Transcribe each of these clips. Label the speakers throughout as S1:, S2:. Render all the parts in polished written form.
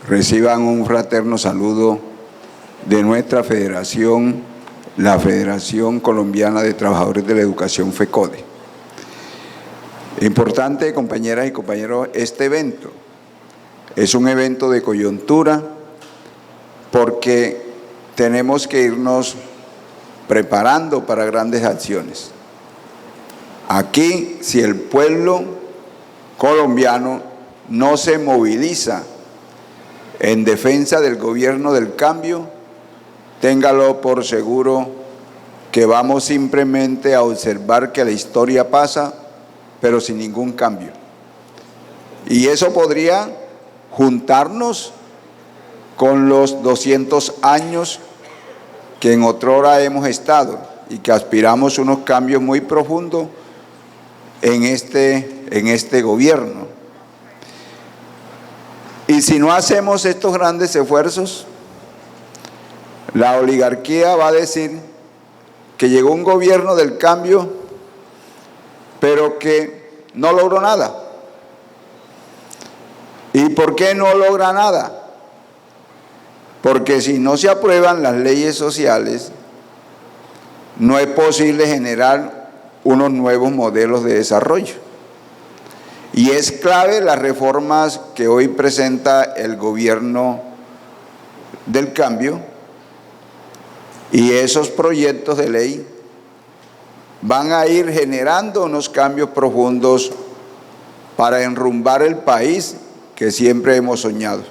S1: Reciban un fraterno saludo de nuestra federación, la Federación Colombiana de Trabajadores de la Educación, FECODE. Importante, compañeras y compañeros, este evento es un evento de coyuntura porque tenemos que irnos preparando para grandes acciones. Aquí, si el pueblo colombiano no se moviliza en defensa del gobierno del cambio, téngalo por seguro que vamos simplemente a observar que la historia pasa, pero sin ningún cambio. Y eso podría juntarnos con los 200 años que en otrora hemos estado y que aspiramos unos cambios muy profundos en este gobierno. Y si no hacemos estos grandes esfuerzos, la oligarquía va a decir que llegó un gobierno del cambio, pero que no logró nada. ¿Y por qué no logra nada? Porque si no se aprueban las leyes sociales, no es posible generar unos nuevos modelos de desarrollo. Y es clave las reformas que hoy presenta el gobierno del cambio, y esos proyectos de ley van a ir generando unos cambios profundos para enrumbar el país que siempre hemos soñado.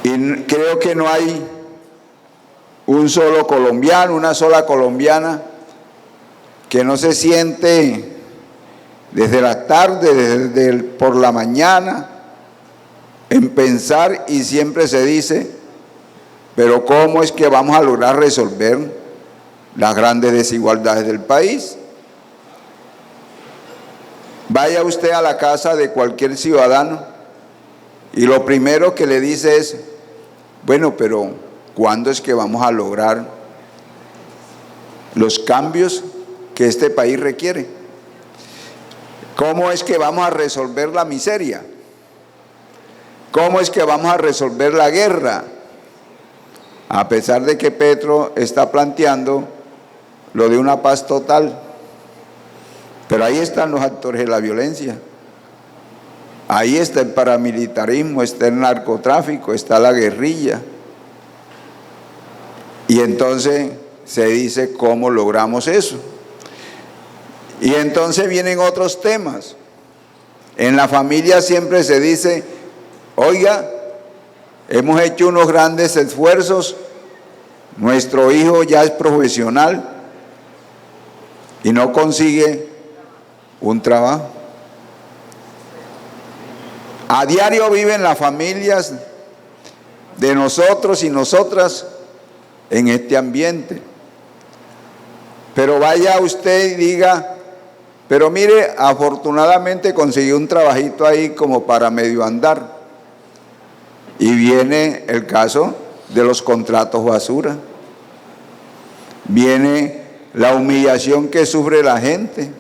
S1: Y creo que no hay un solo colombiano, una sola colombiana que no se siente desde la tarde, por la mañana, en pensar, y siempre se dice, pero ¿cómo es que vamos a lograr resolver las grandes desigualdades del país? Vaya usted a la casa de cualquier ciudadano y lo primero que le dice es, bueno, pero ¿cuándo es que vamos a lograr los cambios que este país requiere? ¿Cómo es que vamos a resolver la miseria? ¿Cómo es que vamos a resolver la guerra? A pesar de que Petro está planteando lo de una paz total. Pero ahí están los actores de la violencia. Ahí está el paramilitarismo, está el narcotráfico, está la guerrilla. Y entonces se dice, ¿cómo logramos eso? Y entonces vienen otros temas. En la familia siempre se dice, oiga, hemos hecho unos grandes esfuerzos, nuestro hijo ya es profesional y no consigue un trabajo. A diario viven las familias de nosotros y nosotras en este ambiente. Pero vaya usted y diga, pero mire, afortunadamente conseguí un trabajito ahí como para medio andar. Y viene el caso de los contratos basura. Viene la humillación que sufre la gente.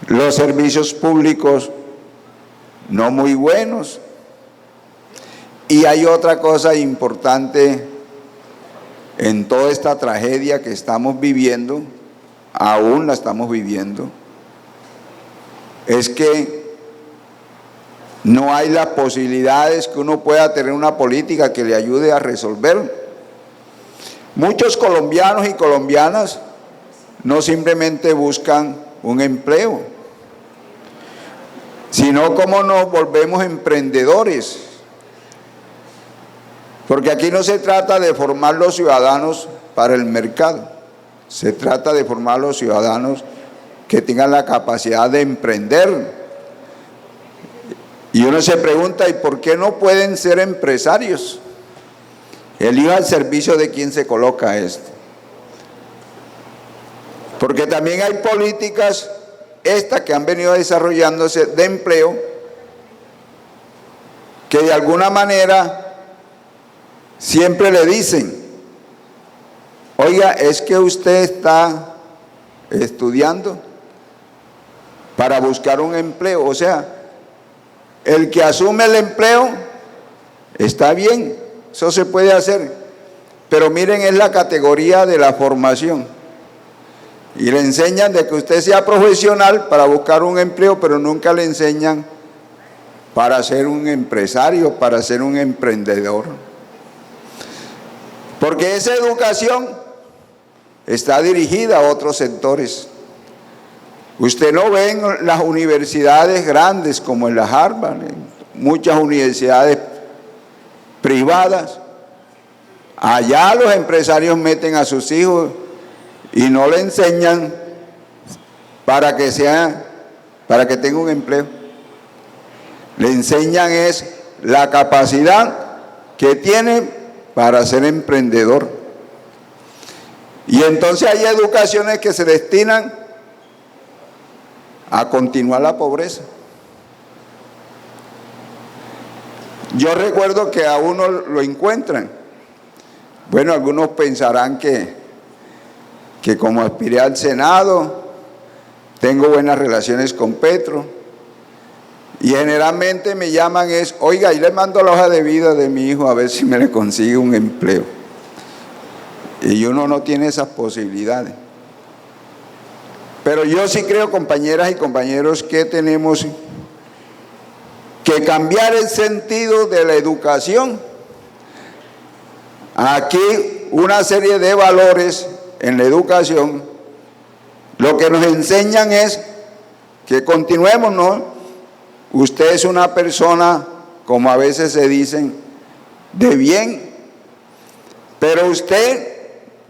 S1: Los servicios públicos no muy buenos. Y hay otra cosa importante en toda esta tragedia que estamos viviendo, aún la estamos viviendo, es que no hay las posibilidades que uno pueda tener una política que le ayude a resolver. Muchos colombianos y colombianas no simplemente buscan un empleo, sino cómo nos volvemos emprendedores. Porque aquí no se trata de formar los ciudadanos para el mercado, se trata de formar los ciudadanos que tengan la capacidad de emprender. Y uno se pregunta, ¿y por qué no pueden ser empresarios? El IVA al servicio de quién se coloca esto. Porque también hay políticas, estas que han venido desarrollándose de empleo, que de alguna manera siempre le dicen, oiga, es que usted está estudiando para buscar un empleo, o sea, el que asume el empleo, está bien, eso se puede hacer. Pero miren, es la categoría de la formación. Y le enseñan de que usted sea profesional para buscar un empleo, pero nunca le enseñan para ser un empresario, para ser un emprendedor. Porque esa educación está dirigida a otros sectores. Usted no ve en las universidades grandes como en la Harvard, en muchas universidades privadas. Allá los empresarios meten a sus hijos y no le enseñan para que tenga un empleo. Le enseñan es la capacidad que tiene para ser emprendedor. Y entonces hay educaciones que se destinan a continuar la pobreza. Yo recuerdo que a uno lo encuentran. Bueno, algunos pensarán que como aspiré al Senado, tengo buenas relaciones con Petro, y generalmente me llaman oiga, y le mando la hoja de vida de mi hijo a ver si me le consigue un empleo. Y uno no tiene esas posibilidades. Pero yo sí creo, compañeras y compañeros, que tenemos que cambiar el sentido de la educación. Aquí una serie de valores en la educación, lo que nos enseñan es que continuemos, ¿no? Usted es una persona, como a veces se dicen, de bien, pero usted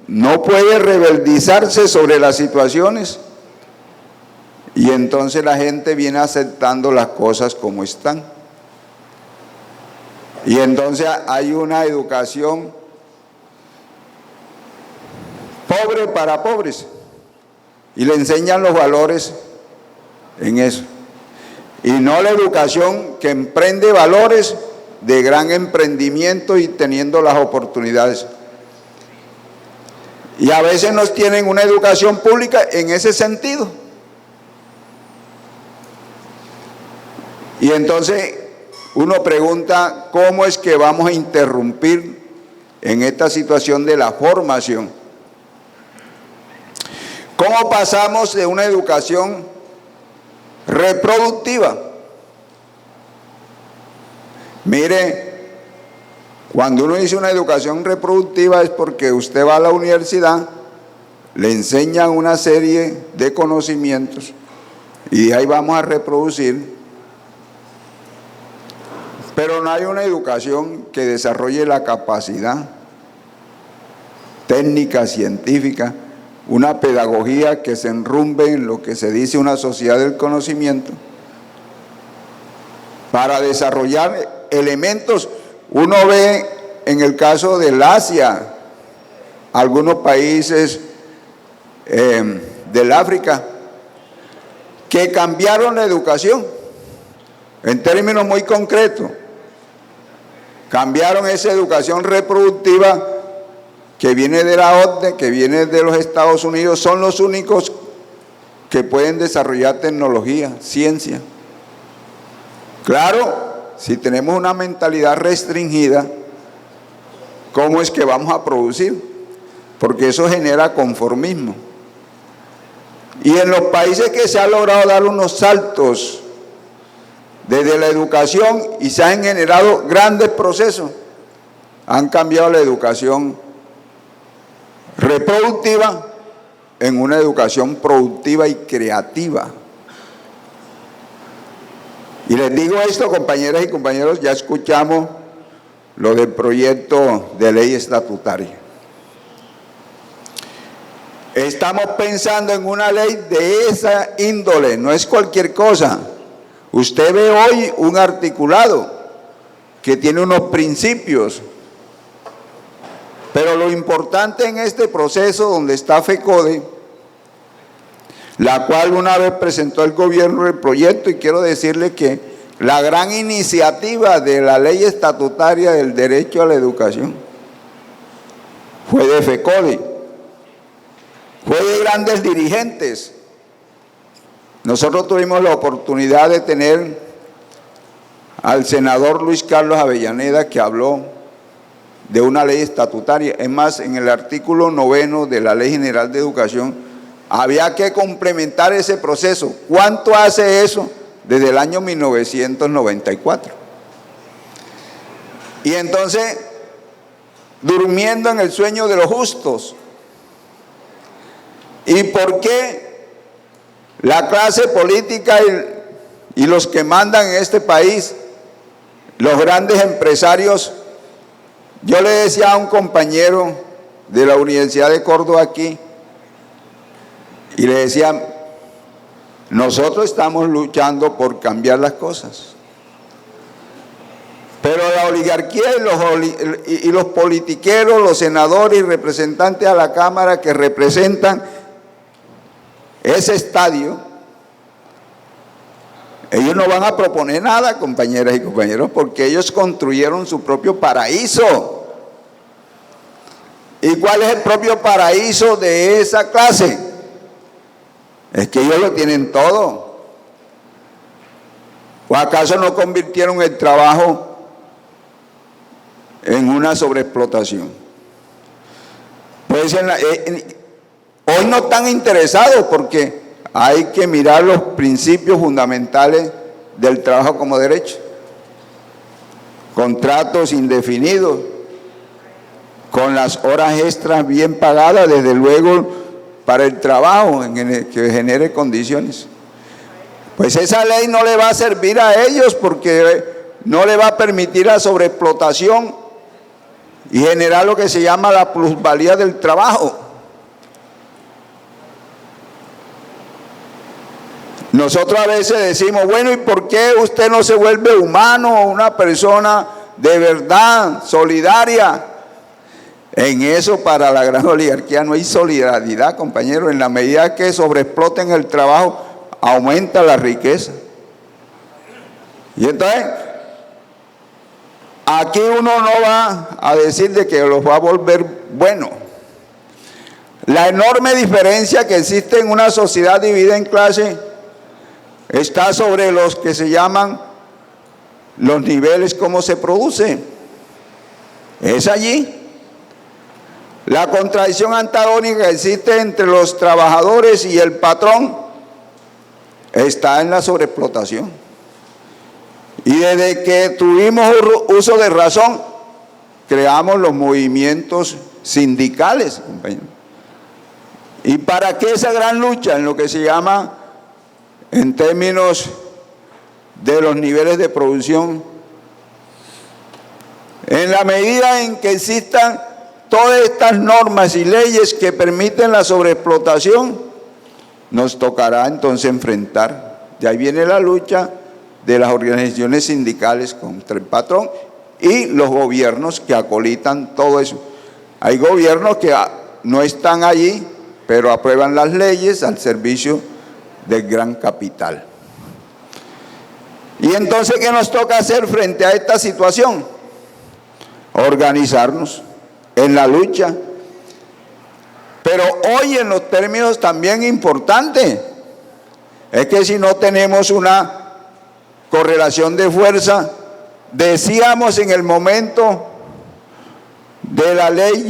S1: no puede rebeldizarse sobre las situaciones. Y entonces la gente viene aceptando las cosas como están. Y entonces hay una educación pobre para pobres. Y le enseñan los valores en eso. Y no la educación que emprende valores de gran emprendimiento y teniendo las oportunidades. Y a veces nos tienen una educación pública en ese sentido. Y entonces uno pregunta, ¿cómo es que vamos a interrumpir en esta situación de la formación? ¿Cómo pasamos de una educación reproductiva? Mire, cuando uno dice una educación reproductiva es porque usted va a la universidad, le enseñan una serie de conocimientos y de ahí vamos a reproducir. Pero no hay una educación que desarrolle la capacidad técnica, científica, una pedagogía que se enrumbe en lo que se dice una sociedad del conocimiento, para desarrollar elementos. Uno ve en el caso del Asia, algunos países del África, que cambiaron la educación en términos muy concretos. Cambiaron esa educación reproductiva que viene de la OCDE, que viene de los Estados Unidos. Son los únicos que pueden desarrollar tecnología, ciencia. Claro, si tenemos una mentalidad restringida, ¿cómo es que vamos a producir? Porque eso genera conformismo. Y en los países que se ha logrado dar unos saltos desde la educación y se han generado grandes procesos, han cambiado la educación reproductiva en una educación productiva y creativa. Y les digo esto, compañeras y compañeros, ya escuchamos lo del proyecto de ley estatutaria. Estamos pensando en una ley de esa índole, no es cualquier cosa. Usted ve hoy un articulado que tiene unos principios, pero lo importante en este proceso donde está FECODE, la cual una vez presentó el gobierno el proyecto, y quiero decirle que la gran iniciativa de la ley estatutaria del derecho a la educación fue de FECODE, fue de grandes dirigentes. Nosotros tuvimos la oportunidad de tener al senador Luis Carlos Avellaneda, que habló de una ley estatutaria. Es más, en el artículo 9 de la Ley General de Educación había que complementar ese proceso. ¿Cuánto hace eso? Desde el año 1994. Y entonces, durmiendo en el sueño de los justos. ¿Y por qué la clase política y los que mandan en este país, los grandes empresarios? Yo le decía a un compañero de la Universidad de Córdoba aquí, y le decía, nosotros estamos luchando por cambiar las cosas, pero la oligarquía y los politiqueros, los senadores y representantes a la Cámara que representan ese estadio, ellos no van a proponer nada, compañeras y compañeros, porque ellos construyeron su propio paraíso. ¿Y cuál es el propio paraíso de esa clase? Es que ellos lo tienen todo. ¿O acaso no convirtieron el trabajo en una sobreexplotación? Pues hoy no están interesados porque hay que mirar los principios fundamentales del trabajo como derecho. Contratos indefinidos, con las horas extras bien pagadas, desde luego, para el trabajo que genere condiciones. Pues esa ley no le va a servir a ellos porque no le va a permitir la sobreexplotación y generar lo que se llama la plusvalía del trabajo. Nosotros a veces decimos, bueno, ¿y por qué usted no se vuelve humano, una persona de verdad, solidaria? En eso, para la gran oligarquía no hay solidaridad, compañeros. En la medida que sobreexploten el trabajo, aumenta la riqueza. Y entonces, aquí uno no va a decir de que los va a volver buenos. La enorme diferencia que existe en una sociedad dividida en clases está sobre los que se llaman los niveles, cómo se produce. Es allí. La contradicción antagónica que existe entre los trabajadores y el patrón está en la sobreexplotación. Y desde que tuvimos uso de razón, creamos los movimientos sindicales, compañeros. ¿Y para qué esa gran lucha en lo que se llama, en términos de los niveles de producción? En la medida en que existan todas estas normas y leyes que permiten la sobreexplotación, nos tocará entonces enfrentar. Y ahí viene la lucha de las organizaciones sindicales contra el patrón y los gobiernos que acolitan todo eso. Hay gobiernos que no están allí, pero aprueban las leyes al servicio del gran capital. Y entonces, ¿qué nos toca hacer frente a esta situación? Organizarnos en la lucha, pero hoy en los términos también importantes, es que si no tenemos una correlación de fuerza, decíamos en el momento de la ley,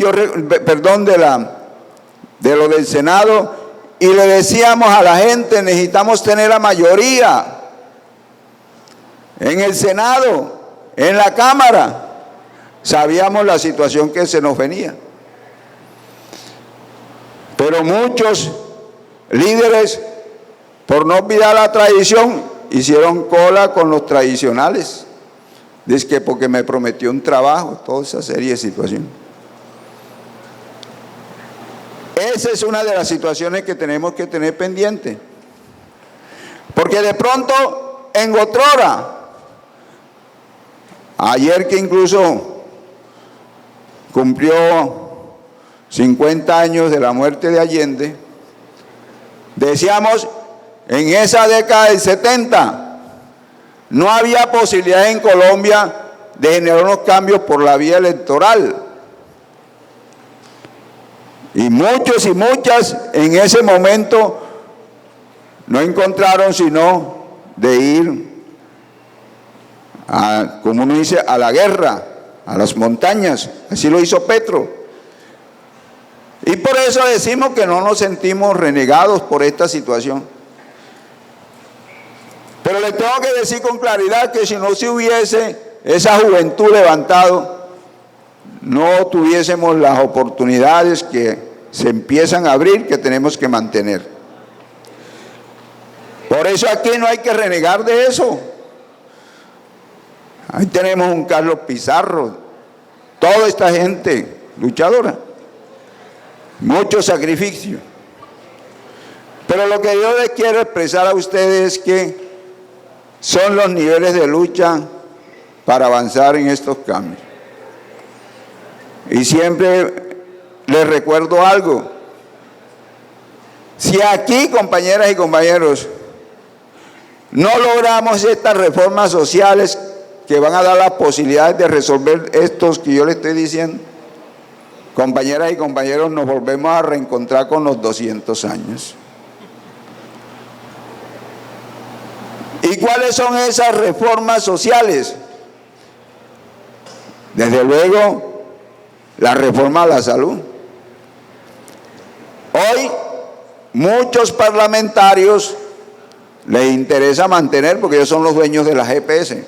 S1: de lo del Senado, y le decíamos a la gente, necesitamos tener la mayoría en el Senado, en la Cámara. Sabíamos la situación que se nos venía. Pero muchos líderes, por no olvidar la tradición, hicieron cola con los tradicionales. Dice que porque me prometió un trabajo, toda esa serie de situaciones. Esa es una de las situaciones que tenemos que tener pendiente. Porque de pronto, en otrora, ayer que incluso cumplió 50 años de la muerte de Allende, decíamos, en esa década del 70, no había posibilidad en Colombia de generar unos cambios por la vía electoral. Y muchos y muchas en ese momento no encontraron sino de ir como uno dice, a la guerra, a las montañas. Así lo hizo Petro. Y por eso decimos que no nos sentimos renegados por esta situación. Pero le tengo que decir con claridad que si no se hubiese esa juventud levantado, no tuviésemos las oportunidades que se empiezan a abrir, que tenemos que mantener. Por eso aquí no hay que renegar de eso. Ahí tenemos un Carlos Pizarro, toda esta gente luchadora, mucho sacrificio. Pero lo que yo les quiero expresar a ustedes es que son los niveles de lucha para avanzar en estos cambios. Y siempre les recuerdo algo. Si aquí, compañeras y compañeros, no logramos estas reformas sociales que van a dar las posibilidades de resolver estos que yo les estoy diciendo, compañeras y compañeros, nos volvemos a reencontrar con los 200 años. ¿Y cuáles son esas reformas sociales? Desde luego, la reforma a la salud. Hoy, muchos parlamentarios les interesa mantener, porque ellos son los dueños de la GPS.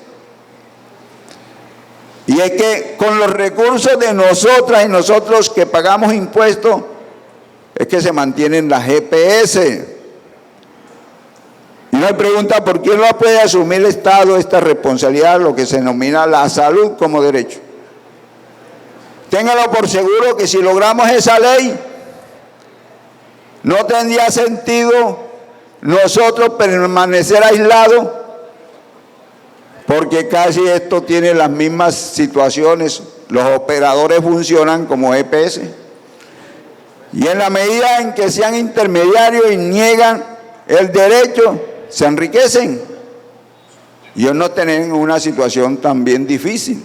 S1: Y es que con los recursos de nosotras y nosotros que pagamos impuestos, es que se mantienen las GPS. Y uno me pregunta, ¿por qué no puede asumir el Estado esta responsabilidad, lo que se denomina la salud como derecho? Ténganlo por seguro que si logramos esa ley, no tendría sentido nosotros permanecer aislados, porque casi esto tiene las mismas situaciones. Los operadores funcionan como EPS. Y en la medida en que sean intermediarios y niegan el derecho, se enriquecen. Y ellos no tienen una situación también difícil.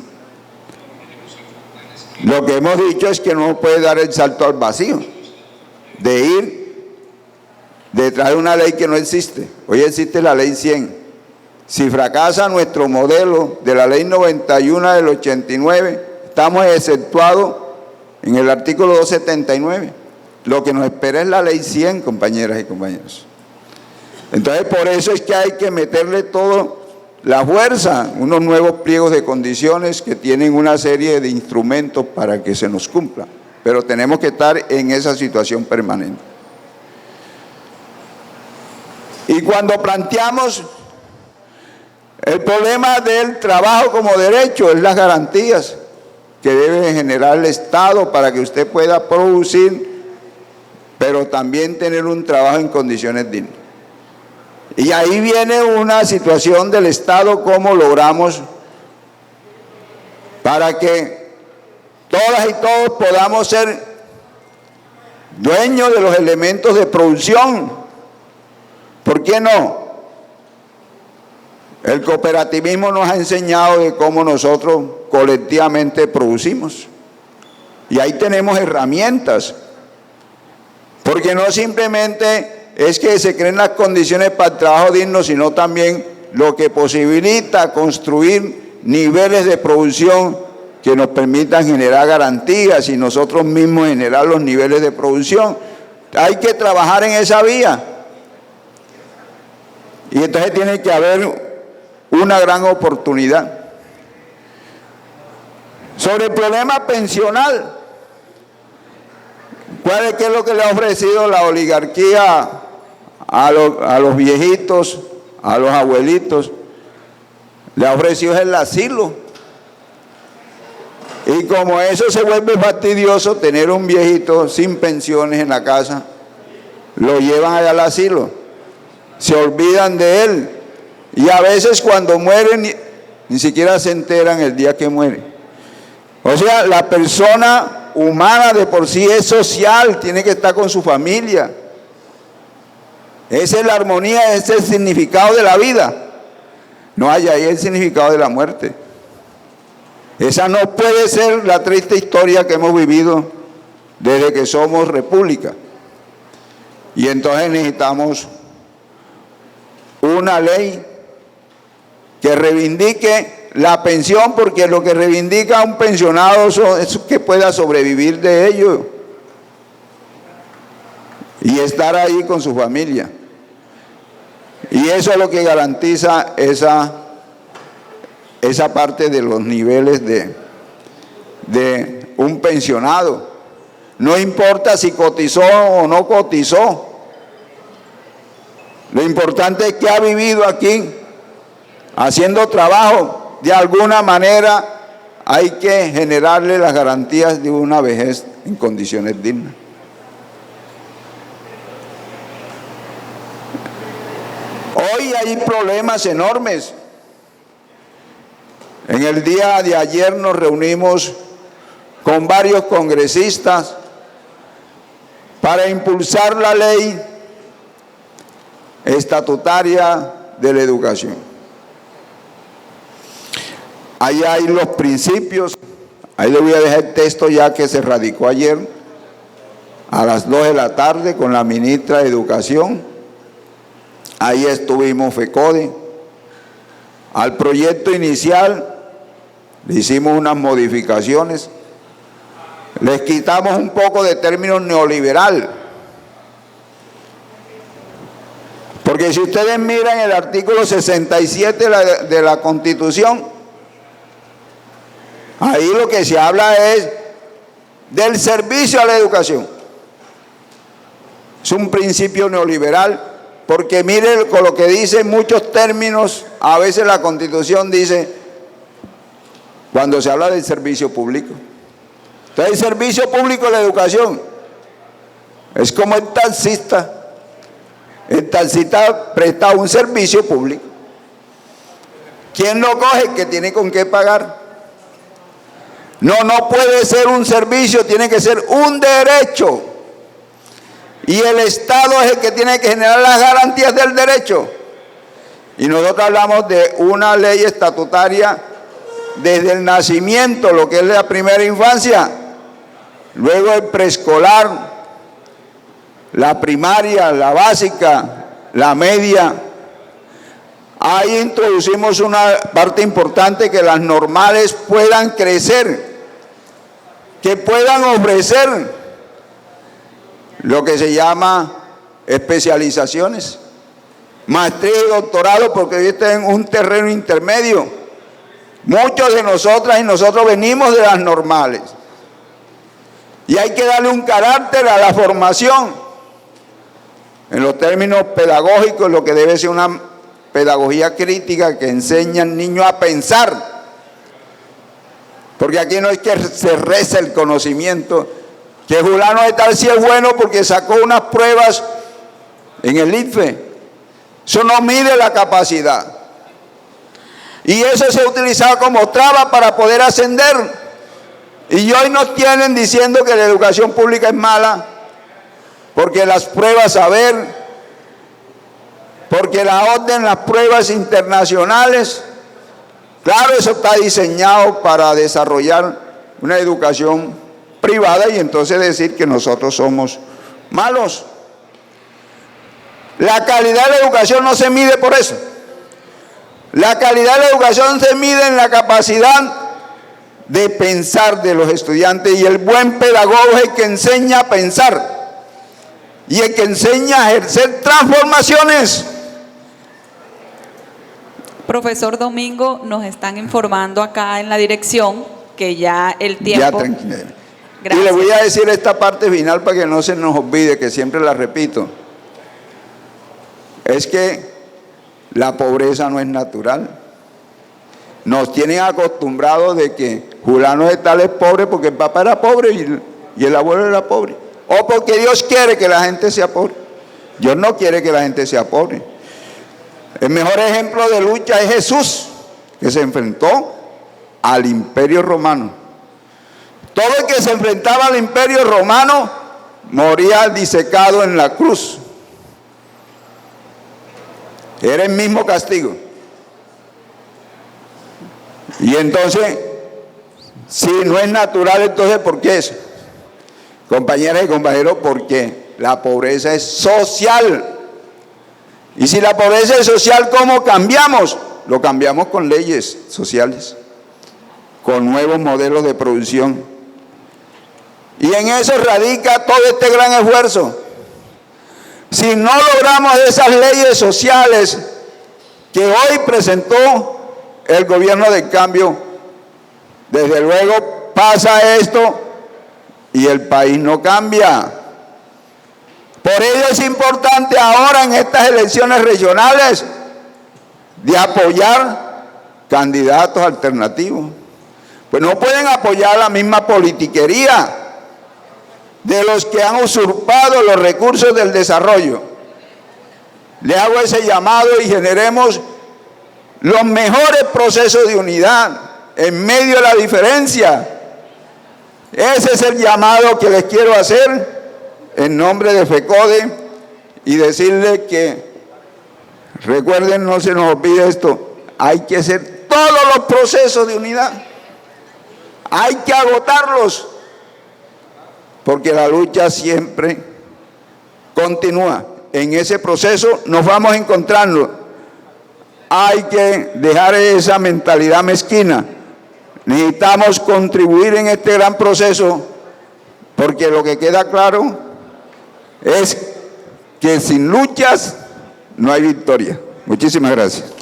S1: Lo que hemos dicho es que no puede dar el salto al vacío, de ir detrás de una ley que no existe. Hoy existe la ley 100. Si fracasa nuestro modelo de la ley 91 del 89, estamos exceptuados en el artículo 279. Lo que nos espera es la ley 100, compañeras y compañeros. Entonces, por eso es que hay que meterle toda la fuerza, unos nuevos pliegos de condiciones que tienen una serie de instrumentos para que se nos cumpla. Pero tenemos que estar en esa situación permanente. Y cuando planteamos el problema del trabajo como derecho, es las garantías que debe generar el Estado para que usted pueda producir, pero también tener un trabajo en condiciones dignas. Y ahí viene una situación del Estado, cómo logramos para que todas y todos podamos ser dueños de los elementos de producción. ¿Por qué no? El cooperativismo nos ha enseñado de cómo nosotros colectivamente producimos. Y ahí tenemos herramientas. Porque no simplemente es que se creen las condiciones para el trabajo digno, sino también lo que posibilita construir niveles de producción que nos permitan generar garantías y nosotros mismos generar los niveles de producción. Hay que trabajar en esa vía. Y entonces tiene que haber una gran oportunidad. Sobre el problema pensional, ¿qué es lo que le ha ofrecido la oligarquía a los viejitos, a los abuelitos? Le ha ofrecido el asilo. Y como eso se vuelve fastidioso, tener un viejito sin pensiones en la casa, lo llevan allá al asilo, se olvidan de él. Y a veces cuando mueren, ni siquiera se enteran el día que muere. O sea, la persona humana de por sí es social, tiene que estar con su familia. Esa es la armonía, ese es el significado de la vida. No hay ahí el significado de la muerte. Esa no puede ser la triste historia que hemos vivido desde que somos república. Y entonces necesitamos una ley que reivindique la pensión, porque lo que reivindica un pensionado es que pueda sobrevivir de ello y estar ahí con su familia. Y eso es lo que garantiza esa parte de los niveles de un pensionado. No importa si cotizó o no cotizó. Lo importante es que ha vivido aquí haciendo trabajo. De alguna manera hay que generarle las garantías de una vejez en condiciones dignas. Hoy hay problemas enormes. En el día de ayer nos reunimos con varios congresistas para impulsar la ley estatutaria de la educación. Ahí hay los principios, ahí le voy a dejar el texto ya que se radicó ayer a las 2 de la tarde con la ministra de Educación. Ahí estuvimos FECODE. Al proyecto inicial le hicimos unas modificaciones, les quitamos un poco de término neoliberal, porque si ustedes miran el artículo 67 de la Constitución, ahí lo que se habla es del servicio a la educación. Es un principio neoliberal, porque mire con lo que dice muchos términos, a veces la Constitución dice, cuando se habla del servicio público. Entonces el servicio público de la educación es como el taxista. El taxista presta un servicio público. ¿Quién lo coge? El que tiene con qué pagar. No puede ser un servicio, tiene que ser un derecho. Y el Estado es el que tiene que generar las garantías del derecho. Y nosotros hablamos de una ley estatutaria desde el nacimiento, lo que es la primera infancia, luego el preescolar, la primaria, la básica, la media. Ahí introducimos una parte importante, que las normales puedan crecer, que puedan ofrecer lo que se llama especializaciones, maestría y doctorado, porque hoy está en un terreno intermedio. Muchos de nosotras y nosotros venimos de las normales. Y hay que darle un carácter a la formación. En los términos pedagógicos, lo que debe ser una pedagogía crítica que enseña al niño a pensar. Porque aquí no es que se reza el conocimiento, que fulano de tal si es bueno porque sacó unas pruebas en el IFE. Eso no mide la capacidad. Y eso se ha utilizado como traba para poder ascender. Y hoy nos tienen diciendo que la educación pública es mala, porque las pruebas saber, porque la orden, las pruebas internacionales, claro, eso está diseñado para desarrollar una educación privada y entonces decir que nosotros somos malos. La calidad de la educación no se mide por eso. La calidad de la educación se mide en la capacidad de pensar de los estudiantes, y el buen pedagogo es el que enseña a pensar y el que enseña a ejercer transformaciones.
S2: Profesor Domingo, nos están informando acá en la dirección que ya el tiempo...
S1: Y le voy a decir esta parte final para que no se nos olvide, que siempre la repito. Es que la pobreza no es natural. Nos tienen acostumbrados de que fulano de tal es pobre porque el papá era pobre y el abuelo era pobre. O porque Dios quiere que la gente sea pobre. Dios no quiere que la gente sea pobre. El mejor ejemplo de lucha es Jesús, que se enfrentó al Imperio Romano. Todo el que se enfrentaba al Imperio Romano moría disecado en la cruz. Era el mismo castigo. Y entonces, si no es natural, entonces ¿por qué es? Compañeras y compañeros, porque la pobreza es social. Y si la pobreza es social, ¿cómo cambiamos? lo cambiamos con leyes sociales, con nuevos modelos de producción. Y en eso radica todo este gran esfuerzo. Si no logramos esas leyes sociales que hoy presentó el gobierno del cambio, desde luego pasa esto y el país no cambia. Por ello es importante ahora en estas elecciones regionales de apoyar candidatos alternativos. Pues no pueden apoyar la misma politiquería de los que han usurpado los recursos del desarrollo. Le hago ese llamado y generemos los mejores procesos de unidad en medio de la diferencia. Ese es el llamado que les quiero hacer en nombre de FECODE y decirle que, recuerden, no se nos olvide esto, hay que hacer todos los procesos de unidad, hay que agotarlos, porque la lucha siempre continúa. En ese proceso nos vamos encontrando. Hay que dejar esa mentalidad mezquina. Necesitamos contribuir en este gran proceso, porque lo que queda claro es que sin luchas no hay victoria. Muchísimas gracias.